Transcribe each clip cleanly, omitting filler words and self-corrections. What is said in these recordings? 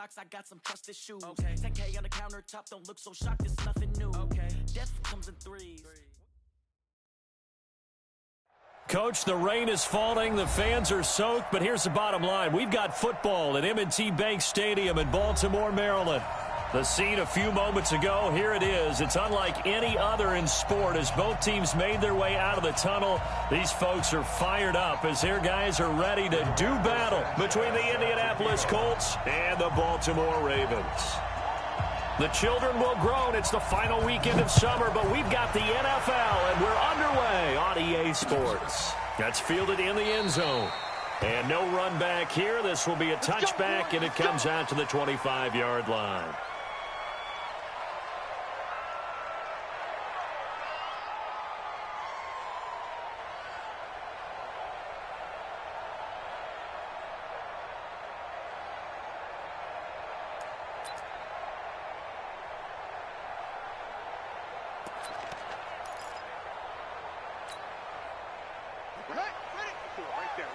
locks, I got some trusted shoes. 10K on the countertop, don't look so shocked, it's nothing new. Death comes in threes. Coach, the rain is falling, the fans are soaked, but here's the bottom line. We've got football at M&T Bank Stadium in Baltimore, Maryland. The scene a few moments ago, here it is. It's unlike any other in sport as both teams made their way out of the tunnel. These folks are fired up as their guys are ready to do battle between the Indianapolis Colts and the Baltimore Ravens. The children will groan. It's the final weekend of summer, but we've got the NFL, and we're underway on EA Sports. That's fielded in the end zone. And no run back here. This will be a touchback, and it comes out to the 25-yard line.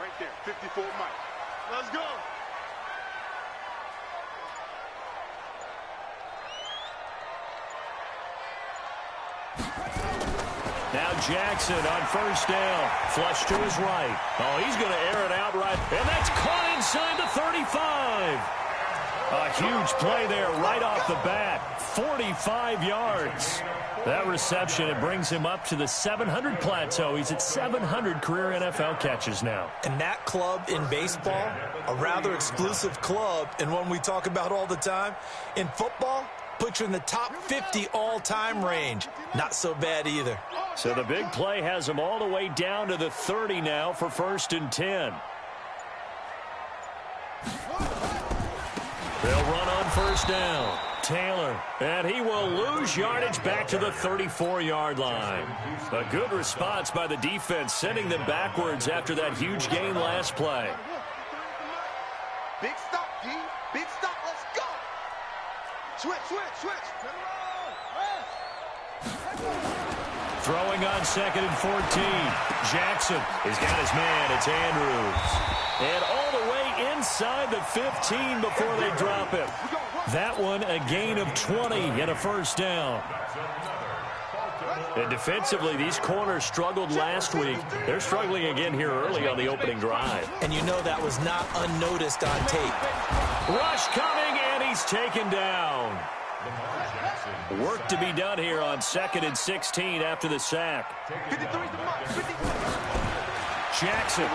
Right there. 54 Mike. Let's go. Now Jackson on first down. Flush to his right. Oh, he's going to air it out right. And that's caught inside the 35. A huge play there right off the bat. 45 yards. That reception, it brings him up to the 700 plateau. He's at 700 career NFL catches now. And that club in baseball, a rather exclusive club and one we talk about all the time. In football, puts you in the top 50 all-time range. Not so bad either. So the big play has him all the way down to the 30 now for 1st and 10. They'll run on first down. Taylor, and he will lose yardage back to the 34-yard line. A good response by the defense, sending them backwards after that huge gain last play. Big stop, D. Big stop. Let's go. Switch. Throwing on 2nd and 14. Jackson has got his man. It's Andrews. And all the way inside the 15 before they drop him. That one a gain of 20 and a first down. And defensively, these corners struggled last week. They're struggling again here early on the opening drive. And you know that was not unnoticed on tape. Rush coming, and he's taken down. Work to be done here on 2nd and 16 after the sack. Jackson.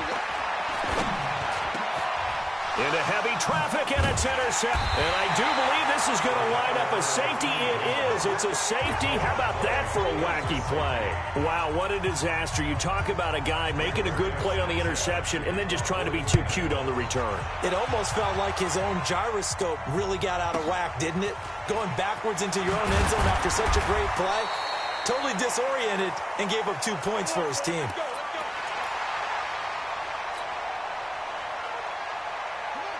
Into heavy traffic, and it's intercepted. And I do believe this is going to line up a safety. It is. It's a safety. How about that for a wacky play? Wow, what a disaster. You talk about a guy making a good play on the interception and then just trying to be too cute on the return. It almost felt like his own gyroscope really got out of whack, didn't it? Going backwards into your own end zone after such a great play. Totally disoriented and gave up 2 points for his team.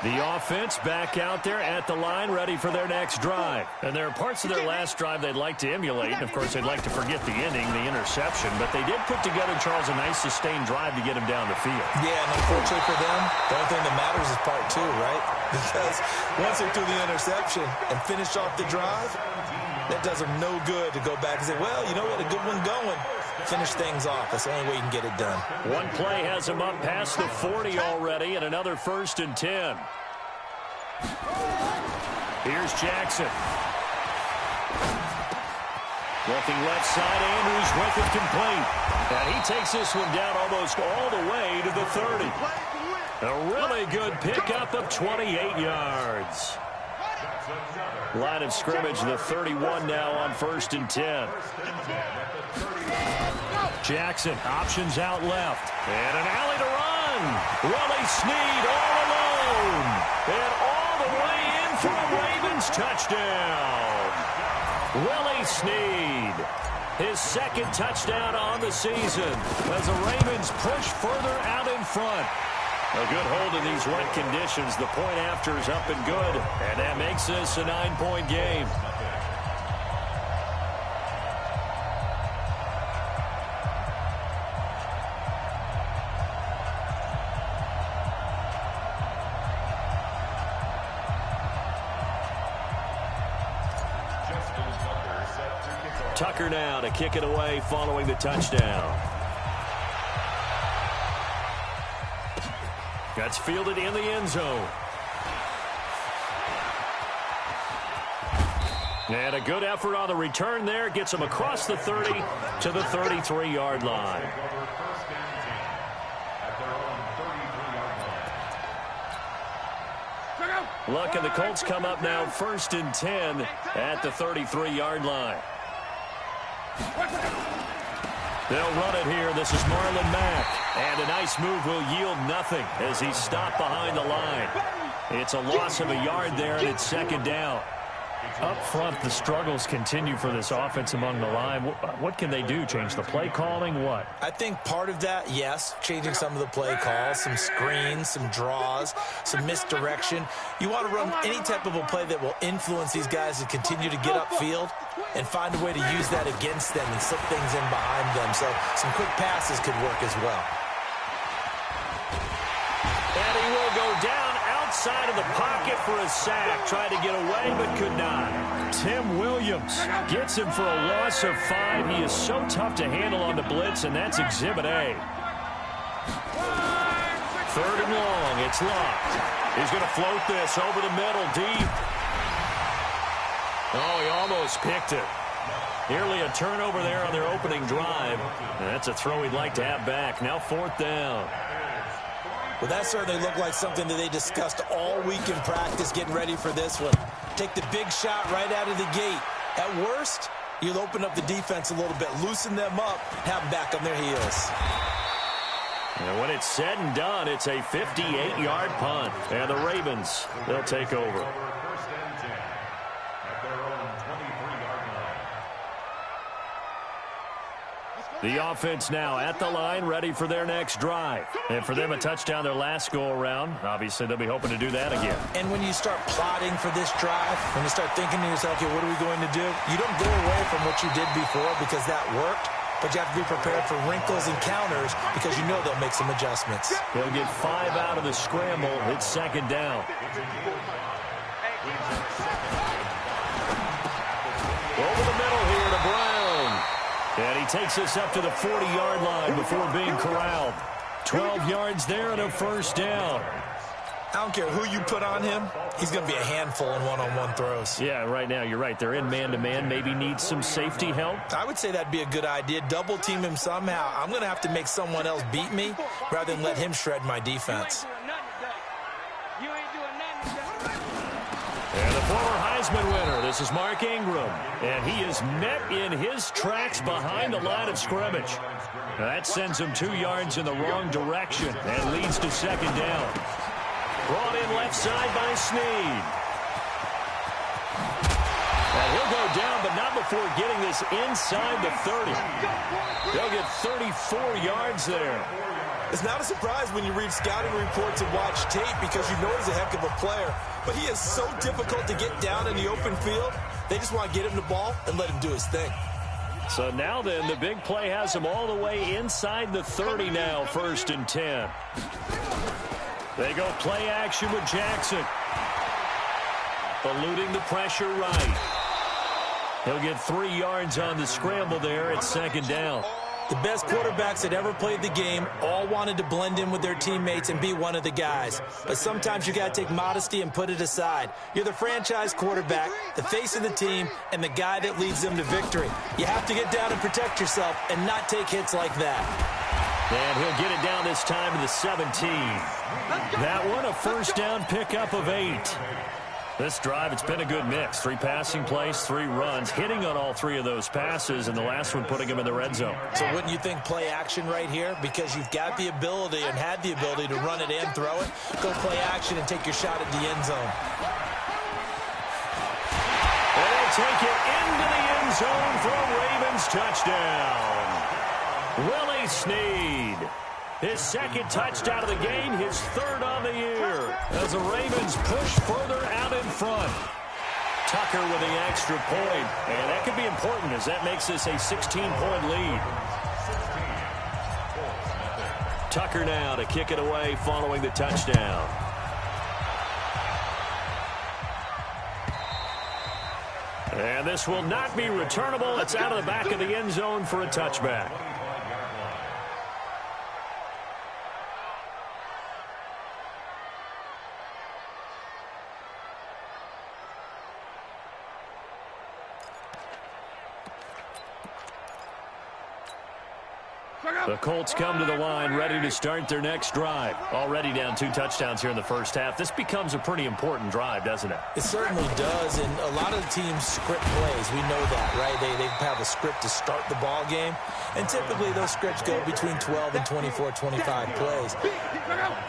The offense back out there at the line, ready for their next drive. And there are parts of their last drive they'd like to emulate. And, of course, they'd like to forget the ending, the interception. But they did put together, Charles, a nice sustained drive to get him down the field. Yeah, and unfortunately for them, the only thing that matters is part 2, right? Because once they threw the interception and finished off the drive, that does them no good to go back and say, well, you know what, a good one going. Finish things off. That's the only way you can get it done. One play has him up past the 40 already, and another 1st and 10. Here's Jackson. Looking left side, Andrews with it complete. And he takes this one down almost all the way to the 30. A really good pickup of 28 yards. Line of scrimmage, the 31 now on 1st and 10. Jackson, options out left. And an alley to run. Willie Snead all alone. And all the way in for a Ravens touchdown. Willie Snead, his 2nd touchdown on the season as the Ravens push further out in front. A good hold in these wet conditions. The point after is up and good, and that makes this a 9-point game. Tucker now to kick it away following the touchdown. That's fielded in the end zone. And a good effort on the return there. Gets him across the 30 to the 33-yard line. Luck and the Colts come up now 1st and 10 at the 33-yard line. They'll run it here. This is Marlon Mack. And a nice move will yield nothing as he's stopped behind the line. It's a loss of a yard there, and it's 2nd down. Up front, the struggles continue for this offense among the line. What can they do? Change the play calling? What? I think part of that, yes, changing some of the play calls, some screens, some draws, some misdirection. You want to run any type of a play that will influence these guys to continue to get upfield and find a way to use that against them and slip things in behind them. So some quick passes could work as well. And he will go down outside of the pocket for a sack. Tried to get away, but could not. Tim Williams gets him for a loss of 5. He is so tough to handle on the blitz, and that's Exhibit A. 3rd and long. It's locked. He's going to float this over the middle, deep. Oh, he almost picked it. Nearly a turnover there on their opening drive. And that's a throw he'd like to have back. Now 4th down. Well, that certainly looked like something that they discussed all week in practice getting ready for this one. Take the big shot right out of the gate. At worst, you'll open up the defense a little bit, loosen them up, have them back on their heels. And when it's said and done, it's a 58-yard punt. And the Ravens, they'll take over. The offense now at the line, ready for their next drive. And for them, a touchdown their last go-around. Obviously, they'll be hoping to do that again. And when you start plotting for this drive, when you start thinking to yourself, okay, what are we going to do? You don't go away from what you did before because that worked, but you have to be prepared for wrinkles and counters because you know they'll make some adjustments. They'll get 5 out of the scramble. It's 2nd down. Over the middle here to Brown. And he takes us up to the 40-yard line before being corralled. 12 yards there and a 1st down. I don't care who you put on him. He's going to be a handful in one-on-one throws. Yeah, right now, you're right. They're in man-to-man. Maybe need some safety help. I would say that'd be a good idea. Double team him somehow. I'm going to have to make someone else beat me rather than let him shred my defense. And the former Heisman winner, this is Mark Ingram. And he is met in his tracks behind the line of scrimmage. That sends him 2 yards in the wrong direction and leads to 2nd down. Brought in left side by Snead. And he'll go down, but not before getting this inside the 30. They'll get 34 yards there. It's not a surprise when you read scouting reports and watch tape because you know he's a heck of a player. But he is so difficult to get down in the open field. They just want to get him the ball and let him do his thing. So now then, the big play has him all the way inside the 30 now, 1st and 10. They go play action with Jackson. Eluding the pressure right. He'll get 3 yards on the scramble there at 2nd down. The best quarterbacks that ever played the game all wanted to blend in with their teammates and be one of the guys. But sometimes you got to take modesty and put it aside. You're the franchise quarterback, the face of the team, and the guy that leads them to victory. You have to get down and protect yourself and not take hits like that. And he'll get it down this time to the 17. That one, a 1st down pickup of 8. This drive, it's been a good mix. 3 passing plays, 3 runs, hitting on all 3 of those passes, and the last one putting him in the red zone. So wouldn't you think play action right here? Because you've got the ability and had the ability to run it and throw it. Go play action and take your shot at the end zone. They'll take it into the end zone for a Ravens touchdown. Willie Snead. His 2nd touchdown of the game, his 3rd on the year, as the Ravens push further out in front. Tucker with the extra point, and that could be important as that makes this a 16-point lead. Tucker now to kick it away following the touchdown. And this will not be returnable. It's out of the back of the end zone for a touchback. The Colts come to the line ready to start their next drive. Already down 2 touchdowns here in the first half. This becomes a pretty important drive, doesn't it? It certainly does, and a lot of the teams script plays. We know that, right? They have a script to start the ball game, and typically those scripts go between 12 and 24, 25 plays.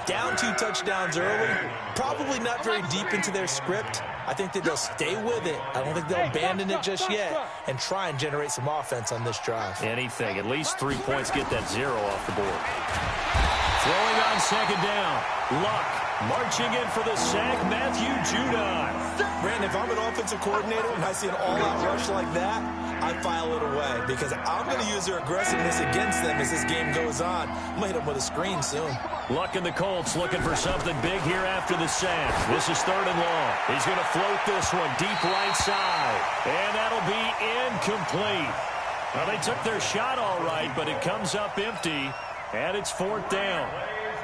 Down 2 touchdowns early, probably not very deep into their script. I think that they'll stay with it. I don't think they'll abandon it just yet and try and generate some offense on this drive. Anything. At least 3 points, get that 0 off the board. Throwing on second down. Luck marching in for the sack. Matthew Judon. Brandon, if I'm an offensive coordinator and I see an all-out rush like that, I file it away because I'm going to use their aggressiveness against them as this game goes on. I'm going to hit them with a screen soon. Luck and the Colts looking for something big here after the sack. This is 3rd and long. He's going to float this one deep right side. And that'll be incomplete. Well, they took their shot all right, but it comes up empty, and it's 4th down.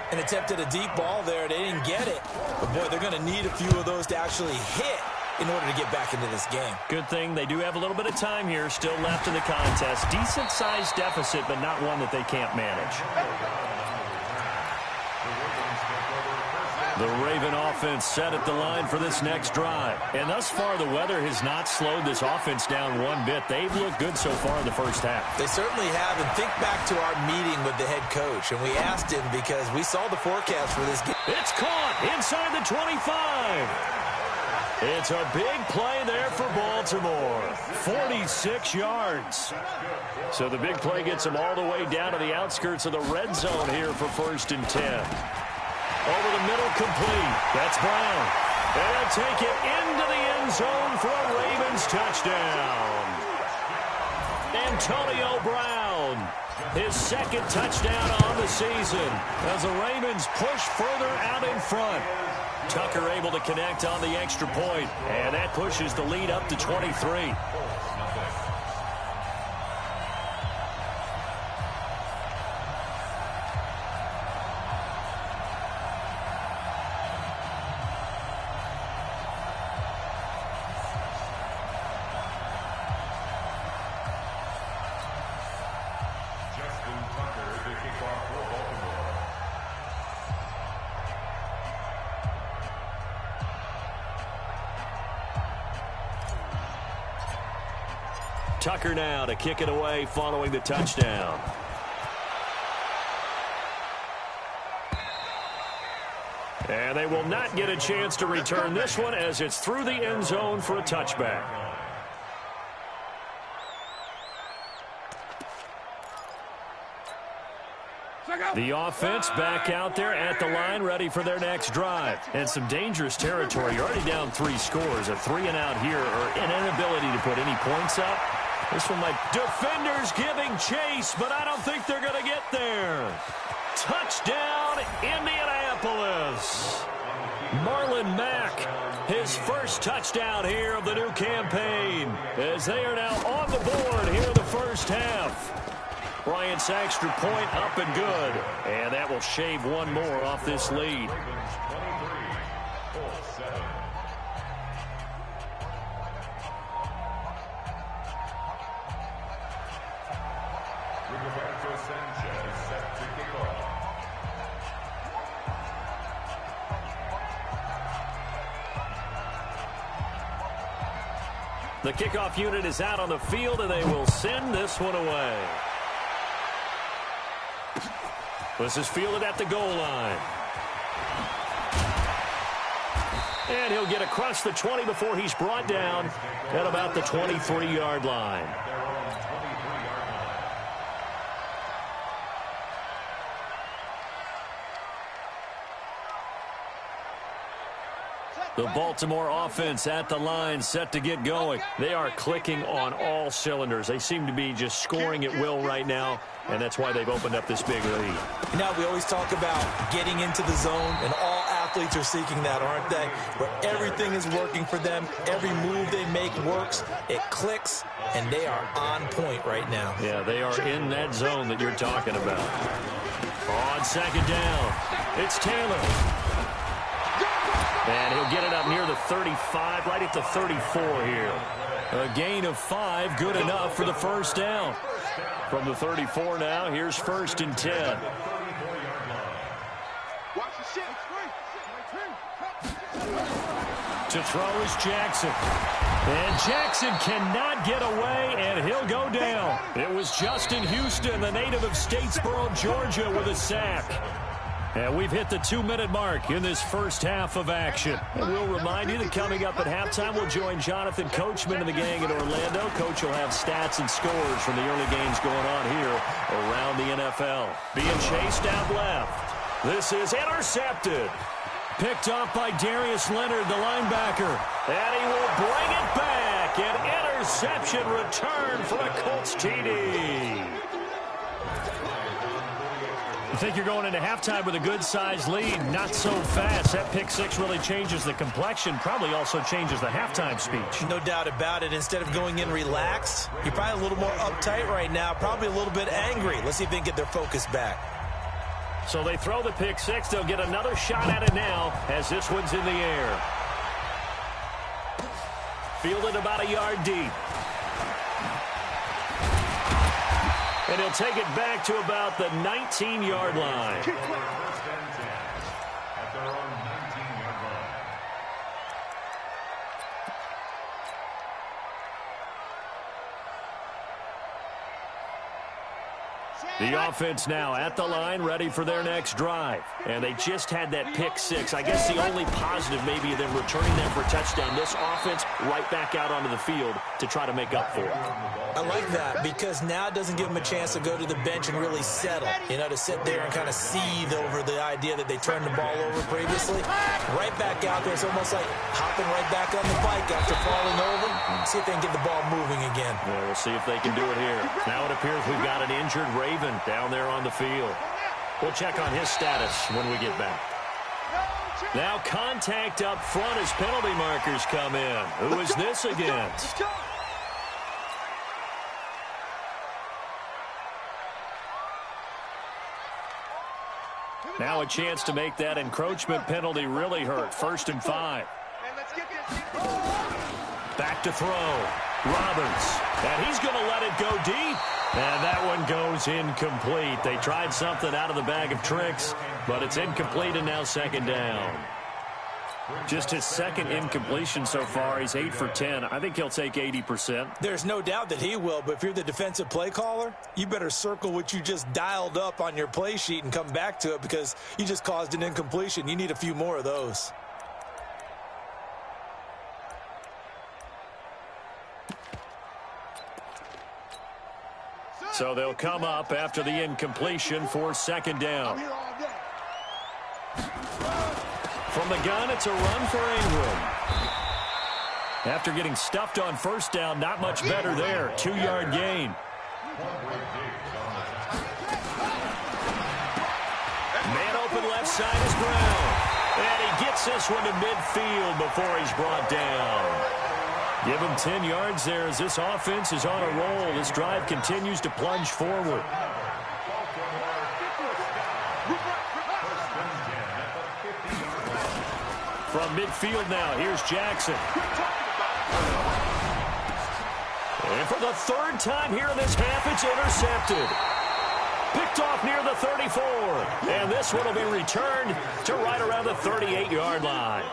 And attempted a deep ball there. They didn't get it. But, boy, they're going to need a few of those to actually hit in order to get back into this game. Good thing they do have a little bit of time here still left in the contest. Decent-sized deficit, but not one that they can't manage. The Raven offense set at the line for this next drive. And thus far, the weather has not slowed this offense down one bit. They've looked good so far in the first half. They certainly have. And think back to our meeting with the head coach. And we asked him because we saw the forecast for this game. It's caught inside the 25. It's a big play there for Baltimore. 46 yards. So the big play gets them all the way down to the outskirts of the red zone here for 1st and 10. Over the middle, complete. That's Brown. They'll take it into the end zone for a Ravens touchdown. Antonio Brown, his 2nd touchdown on the season as the Ravens push further out in front. Tucker able to connect on the extra point, and that pushes the lead up to 23. Tucker now to kick it away following the touchdown. And they will not get a chance to return this one as it's through the end zone for a touchback. The offense back out there at the line, ready for their next drive. And some dangerous territory. You're already down 3 scores. A 3-and-out here, or an inability to put any points up. This one might... Defenders giving chase, but I don't think they're going to get there. Touchdown, Indianapolis. Marlon Mack, his first touchdown here of the new campaign, as they are now on the board here in the first half. Bryant's extra point up and good. And that will shave one more off this lead. The kickoff unit is out on the field, and they will send this one away. This is fielded at the goal line. And he'll get across the 20 before he's brought down at about the 23-yard line. The Baltimore offense at the line, set to get going. They are clicking on all cylinders. They seem to be just scoring at will right now, and that's why they've opened up this big lead. Now, we always talk about getting into the zone, and all athletes are seeking that, aren't they? Where everything is working for them, every move they make works, it clicks, and they are on point right now. Yeah, they are in that zone that you're talking about. On second down, it's Taylor. And he'll get it up near the 35, right at the 34 here. A gain of 5, good enough for the first down. From the 34 now, here's 1st and 10. To throw is Jackson. And Jackson cannot get away, and he'll go down. It was Justin Houston, the native of Statesboro, Georgia, with a sack. And we've hit the 2-minute mark in this first half of action. And we'll remind you that coming up at halftime, we'll join Jonathan Coachman and the gang in Orlando. Coach will have stats and scores from the early games going on here around the NFL. Being chased out left. This is intercepted. Picked off by Darius Leonard, the linebacker. And he will bring it back. An interception return for a Colts TD. You think you're going into halftime with a good-sized lead. Not so fast. That pick six really changes the complexion. Probably also changes the halftime speech. No doubt about it. Instead of going in relaxed, you're probably a little more uptight right now. Probably a little bit angry. Let's see if they can get their focus back. So they throw the pick six. They'll get another shot at it now as this one's in the air. Fielded about a yard deep. And he'll take it back to about the 19-yard line. The offense now at the line, ready for their next drive. And they just had that pick six. I guess the only positive maybe of them returning that for a touchdown. This offense right back out onto the field to try to make up for it. I like that because now it doesn't give them a chance to go to the bench and really settle. You know, to sit there and kind of seethe over the idea that they turned the ball over previously. Right back out there. It's almost like hopping right back on the bike after falling over. See if they can get the ball moving again. Yeah, we'll see if they can do it here. Now it appears we've got an injured Raven down there on the field. We'll check on his status when we get back. Now contact up front as penalty markers come in. Who is this against? Now a chance to make that encroachment penalty really hurt. 1st and 5. Back to throw. Roberts. And he's going to let it go deep. And that one goes incomplete. They tried something out of the bag of tricks, but it's incomplete and now 2nd down. Just his 2nd incompletion so far. He's 8 for 10. I think he'll take 80%. There's no doubt that he will, but if you're the defensive play caller, you better circle what you just dialed up on your play sheet and come back to it because you just caused an incompletion. You need a few more of those. So they'll come up after the incompletion for 2nd down. From the gun, it's a run for Ingram. After getting stuffed on 1st down, not much better there. 2-yard gain. Man open left side is Brown. And he gets this one to midfield before he's brought down. Give him 10 yards there as this offense is on a roll. This drive continues to plunge forward. From midfield now, here's Jackson. And for the 3rd time here in this half, it's intercepted. Picked off near the 34. And this one will be returned to right around the 38-yard line.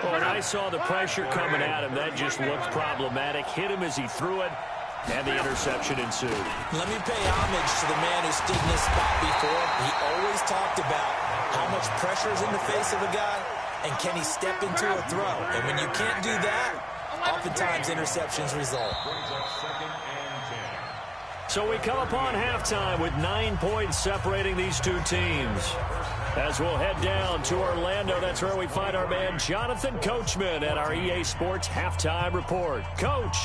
Oh, and I saw the pressure coming at him. That just looked problematic. Hit him as he threw it, and the interception ensued. Let me pay homage to the man who stood in this spot before. He always talked about how much pressure is in the face of a guy, and can he step into a throw? And when you can't do that, oftentimes interceptions result. So we come upon halftime with 9 points separating these two teams. As we'll head down to Orlando, that's where we find our man Jonathan Coachman at our EA Sports Halftime Report. Coach.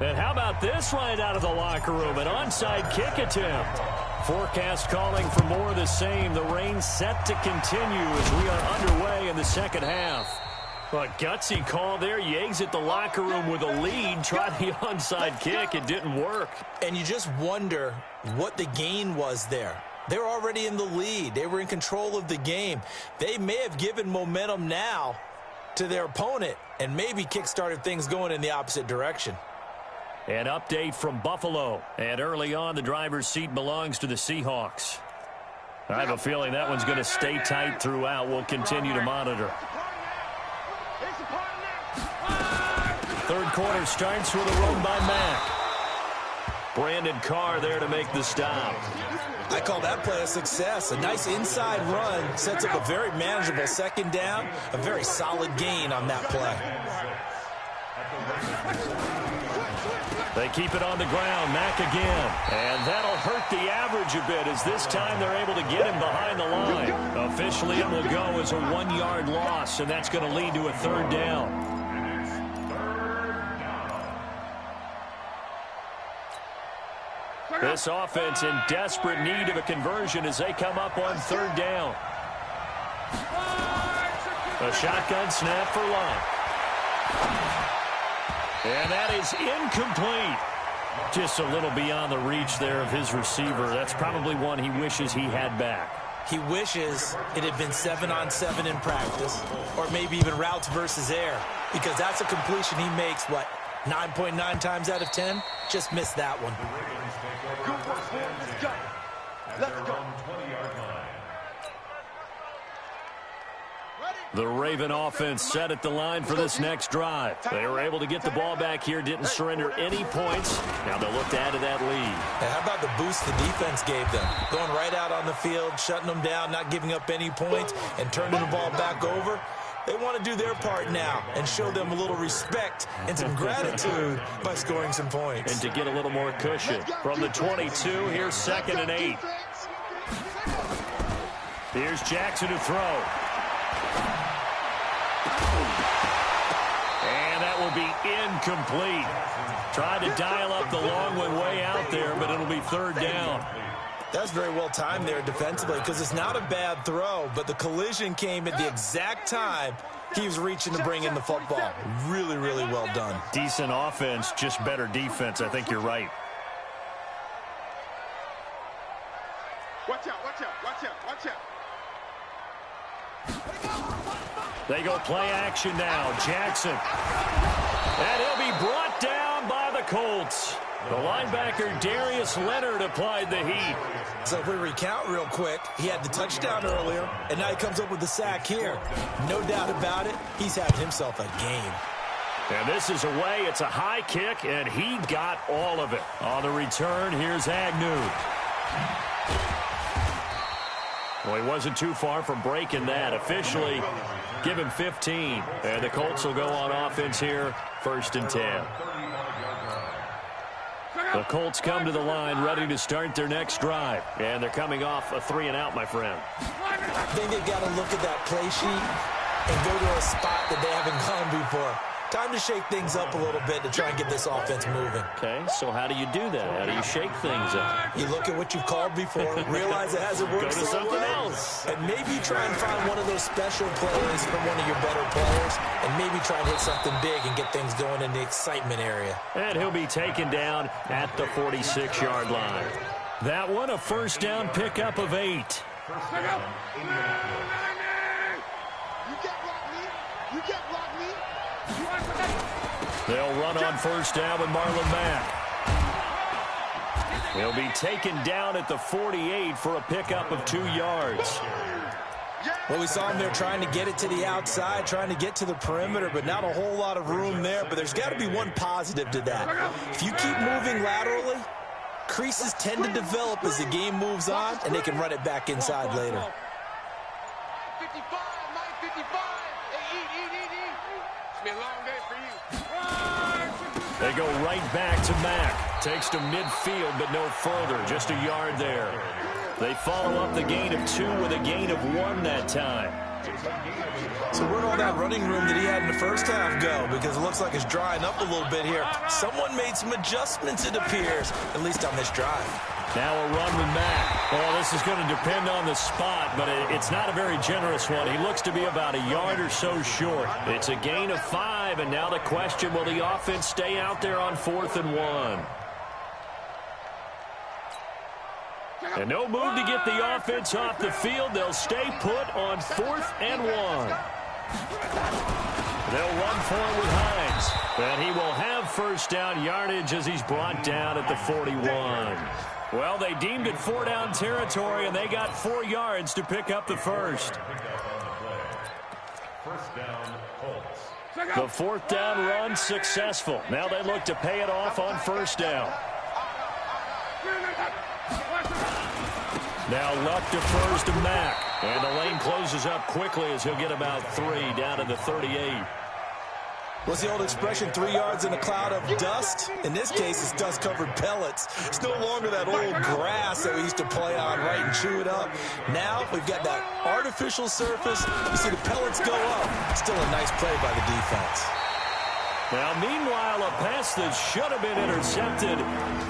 And how about this right out of the locker room? An onside kick attempt. Forecast calling for more of the same. The rain set to continue as we are underway in the second half. A gutsy call there. You exit the locker room with a lead. Try the onside kick. It didn't work. And you just wonder what the gain was there. They were already in the lead. They were in control of the game. They may have given momentum now to their opponent and maybe kick-started things going in the opposite direction. An update from Buffalo. And early on, the driver's seat belongs to the Seahawks. I have a feeling that one's going to stay tight throughout. We'll continue to monitor. Third quarter starts with a run by Mack. Brandon Carr there to make the stop. I call that play a success. A nice inside run sets up a very manageable second down. A very solid gain on that play. They keep it on the ground. Mack again. And that'll hurt the average a bit as this time they're able to get him behind the line. Officially, it will go as a 1-yard loss, and that's going to lead to a third down. This offense in desperate need of a conversion as they come up on third down. A shotgun snap for Love. And that is incomplete. Just a little beyond the reach there of his receiver. That's probably one he wishes he had back. He wishes it had been 7-on-7 in practice, or maybe even routes versus air, because that's a completion he makes, 9.9 times out of 10? Just missed that one. Let's go. The Raven offense set at the line for this next drive. They were able to get the ball back here, didn't surrender any points. Now they'll look to add to that lead. And how about the boost the defense gave them? Going right out on the field, shutting them down, not giving up any points, and turning the ball back over. They want to do their part now and show them a little respect and some gratitude by scoring some points. And to get a little more cushion. From the 22, here's 2nd and 8. Here's Jackson to throw. And that will be incomplete. Tried to dial up the long one way out there, but it'll be third down. That's very well timed there defensively because it's not a bad throw, but the collision came at the exact time he was reaching to bring in the football. Really, really well done. Decent offense, just better defense. I think you're right. Watch out, watch out, watch out, watch out. They go play action now. Jackson. And he'll be brought down by the Colts. The linebacker, Darius Leonard, applied the heat. So if we recount real quick, he had the touchdown earlier, and now he comes up with the sack here. No doubt about it, he's having himself a game. And this is away. It's a high kick, and he got all of it. On the return, here's Agnew. Well, he wasn't too far from breaking that. Officially, give him 15. And the Colts will go on offense here, 1st and 10. The Colts come to the line ready to start their next drive. And they're coming off a 3-and-out, my friend. I think they've got to look at that play sheet and go to a spot that they haven't gone before. Time to shake things up a little bit to try and get this offense moving. Okay, so how do you do that? How do you shake things up? You look at what you've called before, realize it hasn't worked Go to so something well, else. and maybe try and find one of those special plays from one of your better players, and maybe try and hit something big and get things going in the excitement area. And he'll be taken down at the 46-yard line. That one, a 1st down pickup of 8. You get block me. You get block me. They'll run on 1st down with Marlon Mack. He'll be taken down at the 48 for a pickup of 2 yards. Well, we saw him there trying to get it to the outside, trying to get to the perimeter, but not a whole lot of room there. But there's got to be one positive to that. If you keep moving laterally, creases tend to develop as the game moves on, and they can run it back inside later. 55, 955. Hey, eat. It's been a long day for you. They go right back to Mack. Takes to midfield, but no further. Just a yard there. They follow up the gain of 2 with a gain of 1 that time. So where'd all that running room that he had in the first half go? Because it looks like it's drying up a little bit here. Someone made some adjustments, it appears, at least on this drive. Now a run with Mack. Well, this is going to depend on the spot, but it's not a very generous one. He looks to be about a yard or so short. It's a gain of 5, and now the question, will the offense stay out there on 4th and 1? And no move to get the offense off the field. They'll stay put on 4th and 1. They'll run for it with Hines. And he will have first down yardage as he's brought down at the 41. Well, they deemed it 4-down territory, and they got 4 yards to pick up the first. The 4th down run successful. Now they look to pay it off on first down. Now Luck defers to Mack. And the lane closes up quickly as he'll get about 3 down to the 38. What's the old expression, 3 yards in a cloud of dust? In this case, it's dust-covered pellets. It's no longer that old grass that we used to play on, right, and chew it up. Now we've got that artificial surface. You see the pellets go up. Still a nice play by the defense. Now, meanwhile, a pass that should have been intercepted,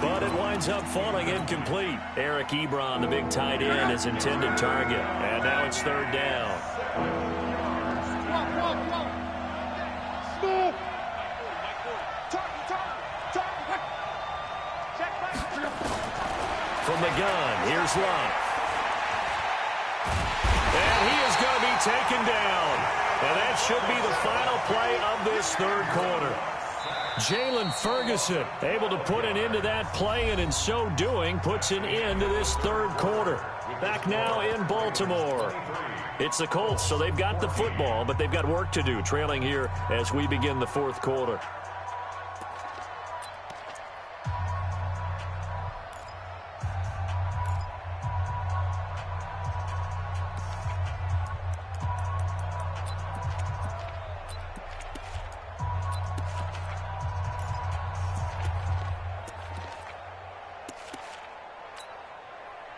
but it winds up falling incomplete. Eric Ebron, the big tight end, his intended target. And now it's 3rd down. From the gun, here's Luck. And he is going to be taken down. And that should be the final play of this 3rd quarter. Jalen Ferguson able to put an end to that play, and in so doing puts an end to this 3rd quarter. Back now in Baltimore. It's the Colts, so they've got the football, but they've got work to do, trailing here as we begin the 4th quarter.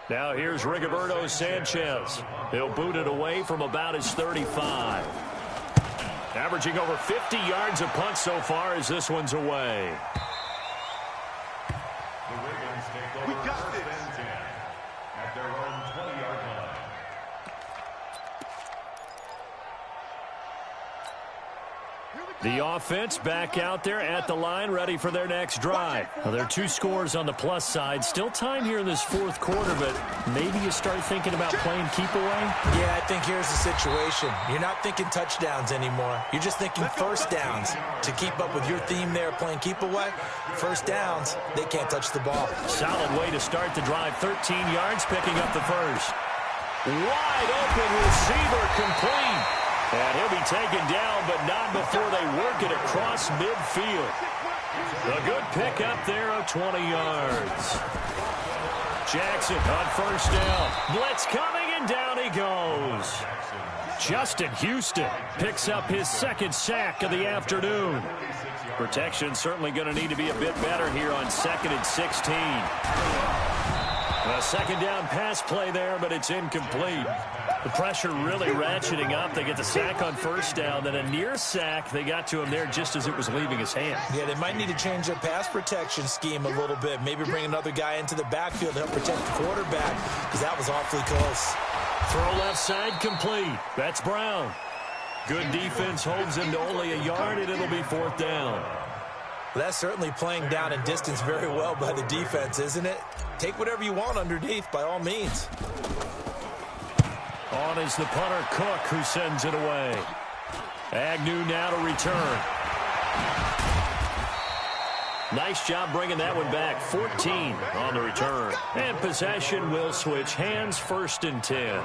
Now here's Rigoberto Sanchez. He'll boot it away from about his 35. Averaging over 50 yards a punt so far as this one's away. We got this. At their own 20-yard line. The offense back out there at the line, ready for their next drive. Now, there are 2 scores on the plus side. Still time here in this 4th quarter, but maybe you start thinking about playing keep away? Yeah, I think here's the situation. You're not thinking touchdowns anymore. You're just thinking first downs. To keep up with your theme there, playing keep away, first downs, they can't touch the ball. Solid way to start the drive. 13 yards, picking up the first. Wide open receiver, complete. And he'll be taken down, but not before they work it across midfield. A good pick up there of 20 yards. Jackson on first down. Blitz coming, and down he goes. Justin Houston picks up his 2nd sack of the afternoon. Protection certainly going to need to be a bit better here on 2nd and 16. A 2nd down pass play there, but it's incomplete. The pressure really ratcheting up. They get the sack on first down, then a near sack. They got to him there just as it was leaving his hand. Yeah, they might need to change their pass protection scheme a little bit. Maybe bring another guy into the backfield to help protect the quarterback, because that was awfully close. Throw left side complete. That's Brown. Good defense holds him to only a yard, and it'll be 4th down. Well, that's certainly playing down and distance very well by the defense, isn't it? Take whatever you want underneath, by all means. On is the punter, Cook, who sends it away. Agnew now to return. Nice job bringing that one back. 14 on the return. And possession will switch hands, 1st and 10.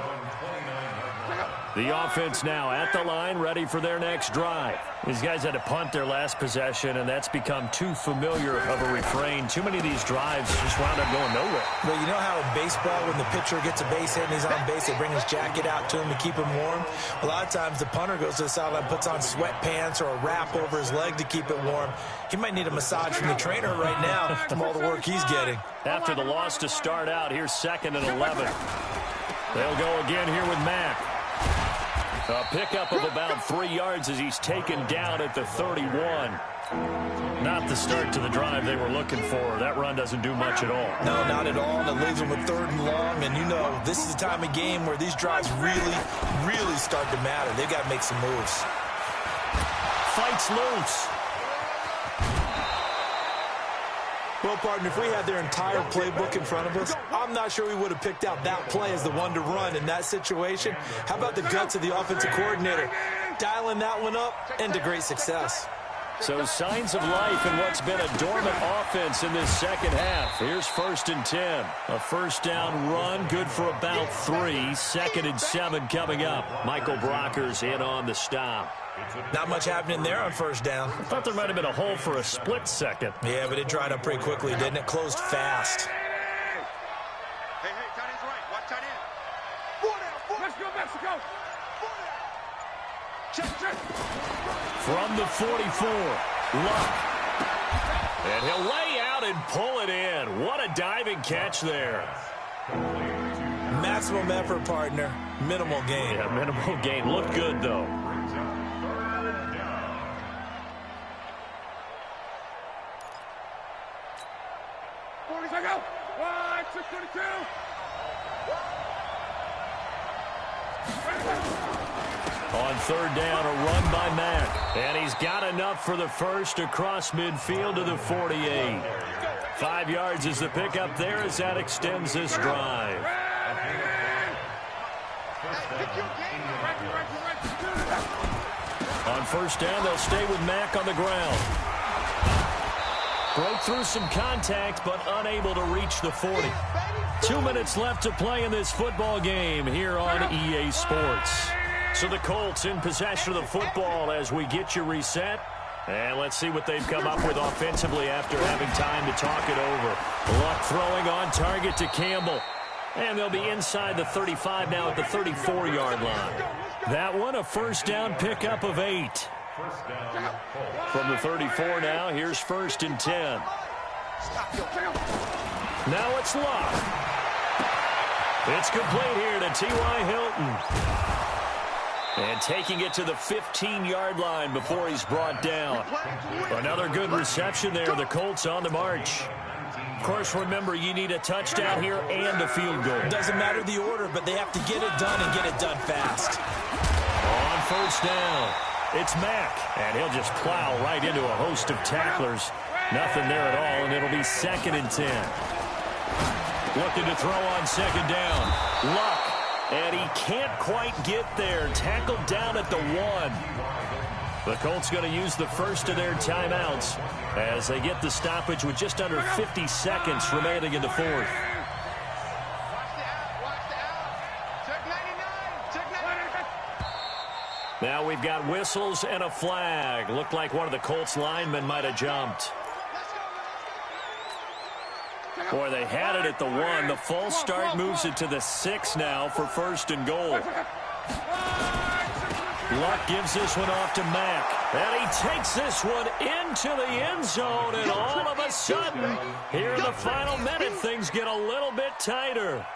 The offense now at the line, ready for their next drive. These guys had to punt their last possession, and that's become too familiar of a refrain. Too many of these drives just wound up going nowhere. Well, you know how in baseball, when the pitcher gets a base hit and he's on base, they bring his jacket out to him to keep him warm? A lot of times the punter goes to the sideline, puts on sweatpants or a wrap over his leg to keep it warm. He might need a massage from the trainer right now from all the work he's getting. After the loss to start out, here's 2nd and 11. They'll go again here with Mack. A pickup of about 3 yards as he's taken down at the 31. Not the start to the drive they were looking for. That run doesn't do much at all. No, not at all. And it leaves them with 3rd and long. And, you know, this is the time of game where these drives really, really start to matter. They've got to make some moves. Fights loose. Well, partner, if we had their entire playbook in front of us, I'm not sure we would have picked out that play as the one to run in that situation. How about the guts of the offensive coordinator? Dialing that one up into great success. So signs of life in what's been a dormant offense in this second half. Here's 1st and 10. A first down run, good for about 3. 2nd and 7 coming up. Michael Brocker's in on the stop. Not much happening there on 1st down. I thought there might have been a hole for a split second. Yeah, but it dried up pretty quickly, didn't it? Closed fast. Hey, tight end's right. Watch tight end. Let's go, Mexico. Check. From the 44, Luck. And he'll lay out and pull it in. What a diving catch there. Maximum effort, partner. Minimal gain. Yeah, minimal gain. Looked good, though. Go. 622. On 3rd down, a run by Mack. And he's got enough for the first across midfield to the 48. 5 yards is the pickup there as that extends this drive. On 1st down, they'll stay with Mack on the ground. Broke through some contact, but unable to reach the 40. 2 minutes left to play in this football game here on EA Sports. So the Colts in possession of the football as we get you reset. And let's see what they've come up with offensively after having time to talk it over. Luck throwing on target to Campbell. And they'll be inside the 35 now at the 34-yard line. That one, a first down pickup of 8. From the 34 now, here's 1st and 10. Now it's Luck. It's complete here to T.Y. Hilton. And taking it to the 15-yard line before he's brought down. Another good reception there. The Colts on the march. Of course, remember, you need a touchdown here and a field goal. Doesn't matter the order, but they have to get it done and get it done fast. On 1st down, it's Mack. And he'll just plow right into a host of tacklers. Nothing there at all, and it'll be 2nd and 10. Looking to throw on 2nd down. Luck. And he can't quite get there. Tackled down at the 1. The Colts going to use the first of their timeouts as they get the stoppage with just under 50 seconds remaining in the 4th. Now we've got whistles and a flag. Looked like one of the Colts linemen might have jumped. Boy, they had it at the 1. The false start moves it to the 6 now for 1st and goal. Luck gives this one off to Mack. And he takes this one into the end zone. And all of a sudden, here in the final minute, things get a little bit tighter.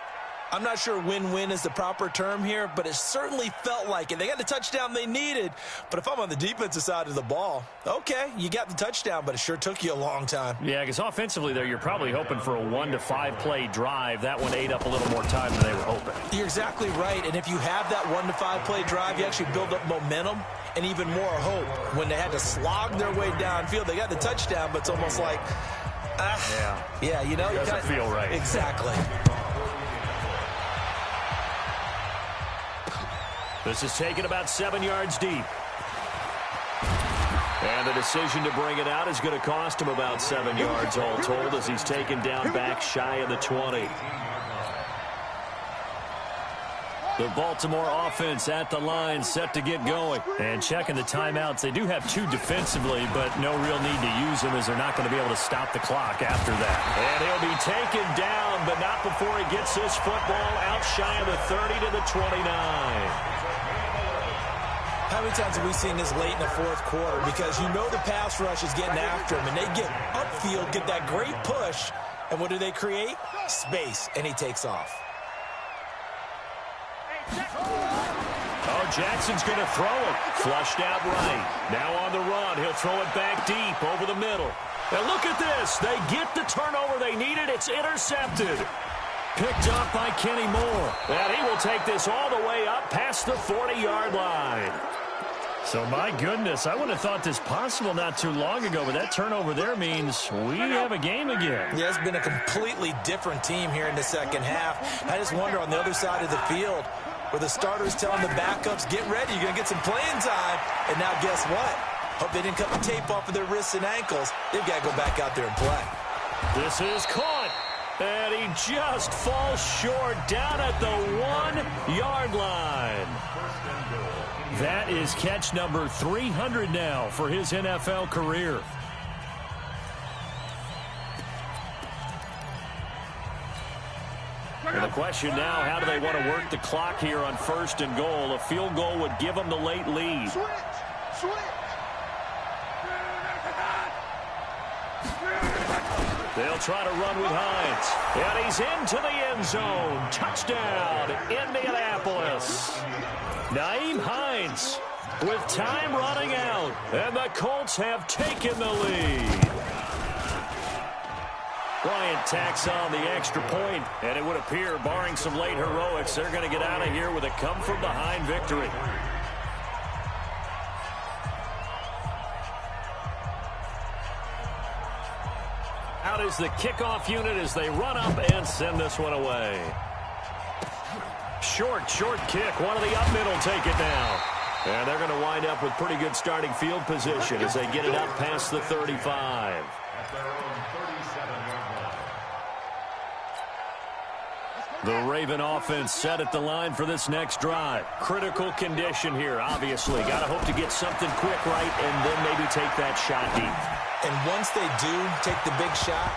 I'm not sure win-win is the proper term here, but it certainly felt like it. They got the touchdown they needed, but if I'm on the defensive side of the ball, okay, you got the touchdown, but it sure took you a long time. Yeah, because offensively there, you're probably hoping for a 1 to 5 play drive. That one ate up a little more time than they were hoping. You're exactly right, and if you have that 1 to 5 play drive, you actually build up momentum and even more hope. When they had to slog their way downfield, they got the touchdown, but it's almost like, yeah, you know. It doesn't feel right. Exactly. This is taken about 7 yards deep. And the decision to bring it out is going to cost him about 7 yards all told as he's taken down back shy of the 20. The Baltimore offense at the line set to get going. And checking the timeouts, they do have 2 defensively, but no real need to use them as they're not going to be able to stop the clock after that. And he'll be taken down, but not before he gets this football out shy of the 30 to the 29. How many times have we seen this late in the 4th quarter? Because you know the pass rush is getting after him, and they get upfield, get that great push, and what do they create? Space, and he takes off. Oh, Jackson's going to throw it. Flushed out right. Now on the run. He'll throw it back deep over the middle. And look at this. They get the turnover they needed. It's intercepted. Picked up by Kenny Moore. And he will take this all the way up past the 40-yard line. So, my goodness, I wouldn't have thought this possible not too long ago, but that turnover there means we have a game again. Yeah, it's been a completely different team here in the second half. I just wonder on the other side of the field where the starters telling the backups, get ready, you're going to get some playing time. And now guess what? Hope they didn't cut the tape off of their wrists and ankles. They've got to go back out there and play. This is caught. And he just falls short down at the 1-yard line. That is catch number 300 now for his NFL career. And the question now, how do they want to work the clock here on 1st and goal? A field goal would give them the late lead. They'll try to run with Hines. And he's into the end zone. Touchdown, Indianapolis. Nyheim Hines with time running out. And the Colts have taken the lead. Bryant tacks on the extra point, and it would appear, barring some late heroics, they're going to get out of here with a come-from-behind victory. Out is the kickoff unit as they run up and send this one away. Short kick. One of the up middle take it down. And they're going to wind up with pretty good starting field position as they get it up past the 35. The Raven offense set at the line for this next drive. Critical condition here, obviously. Got to hope to get something quick right and then maybe take that shot deep. And once they do take the big shot,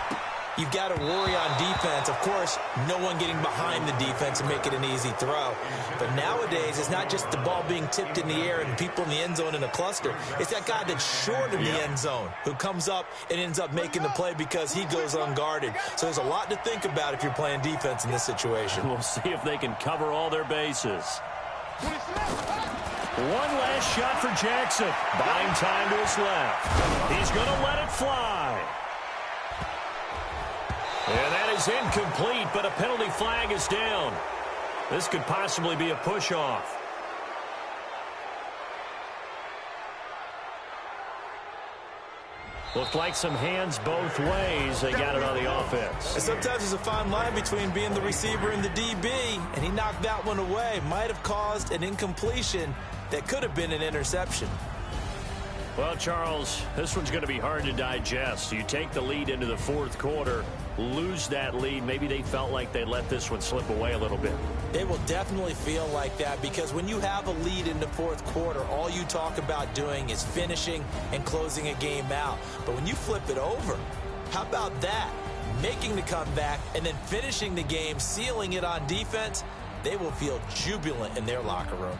you've got to worry on defense. Of course, no one getting behind the defense and make it an easy throw. But nowadays, it's not just the ball being tipped in the air and people in the end zone in a cluster. It's that guy that's short of the end zone who comes up and ends up making the play because he goes unguarded. So there's a lot to think about if you're playing defense in this situation. We'll see if they can cover all their bases. One last shot for Jackson. Buying time to his left. He's going to let it fly. And that is incomplete, but a penalty flag is down. This could possibly be a push-off. Looked like some hands both ways. They got it on the offense. And sometimes there's a fine line between being the receiver and the DB, and he knocked that one away. Might have caused an incompletion that could have been an interception. Well, Charles, this one's going to be hard to digest. You take the lead into the fourth quarter, lose that lead. Maybe they felt like they let this one slip away a little bit. They will definitely feel like that because when you have a lead in the fourth quarter, all you talk about doing is finishing and closing a game out. But when you flip it over, how about that? Making the comeback and then finishing the game, sealing it on defense, they will feel jubilant in their locker room.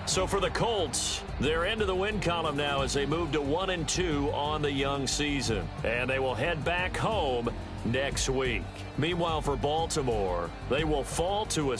So for the Colts, they're into the win column now as they move to 1-2 on the young season. And they will head back home next week. Meanwhile, for Baltimore, they will fall to a